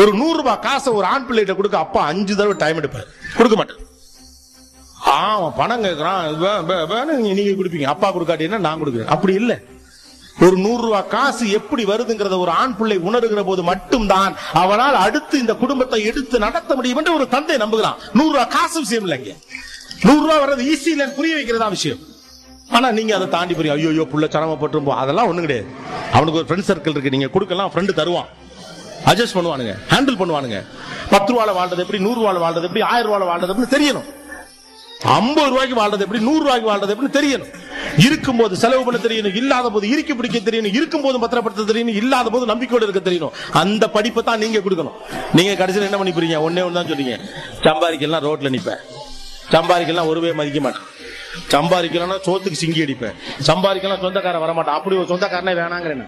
ஒரு 100 ரூபாய் காசை ஒரு ஆண் பிள்ளைகிட்ட கொடுக்க அப்பா 5 தடவை டைம் எடுப்பாரு, கொடுக்க மாட்டேன். அவன் பணம் கேட்கறான், நீங்க கொடுப்பீங்க, அப்பா கொடுக்காட்டீங்கன்னா நான் கொடுக்குறேன். அப்படி இல்லை. ஒரு 100 ரூபாய் காசு எப்படி வருதுங்கிறத ஒரு ஆண் பிள்ளை உணர்கிற போது மட்டும்தான் அவனால் அடுத்து இந்த குடும்பத்தை எடுத்து நடத்த முடியும் என்று ஒரு தந்தை நம்புகிறான். 100 ரூபாய் காசு விஷயம் இல்லைங்க, 100 ரூபாய் வர்றது ஈஸி இல்லைன்னு புரிய வைக்கிறதா விஷயம். ஆனா நீங்க அதை தாண்டி புரியும், ஐயோ புள்ள சிரமப்பட்டு, அதெல்லாம் ஒண்ணு கிடையாது. அவனுக்கு ஒரு ஃப்ரெண்ட் சர்க்கிள் இருக்கு, நீங்க கொடுக்கலாம், ஃப்ரெண்டு தருவான், அட்ஜஸ்ட் பண்ணுவானுங்க, ஹேண்டில் பண்ணுவானுங்க. 10 ரூபாய் வாழ்றது எப்படி, 100 ரூபாய் வாழ்றது எப்படி, 1000 ரூபாய் வாழ்றது எப்படி தெரியணும், 50 ரூபாய்க்கு வாழ்றது எப்படி, 100 ரூபாய்க்கு வாழ்றது எப்படி தெரியணும். இருக்கும்போது செலவு பண்ண தெரியணும், இல்லாத போது இறுக்கி பிடிக்க தெரியணும், இருக்கும் போது பத்திரப்படுத்த தெரியணும், இல்லாத போது நம்பிக்கையோடு இருக்க தெரியணும். அந்த படிப்பை தான் நீங்க கொடுக்கணும். நீங்க கடைசியில் என்ன பண்ணி போறீங்க, ஒன்னே ஒன்று தான் சொல்றீங்க, சம்பாதிக்கலாம் ரோட்ல நிப்பேன், சம்பாதிக்கலாம் ஒருவே மதிக்க மாட்டேன், சம்பாதிக்கலாம் சோத்துக்கு சிங்கி அடிப்பேன், சம்பாதிக்கலாம் சொந்தக்காரன் வரமாட்டான். அப்படி ஒரு சொந்தக்காரனே வேணாங்கிறேன்.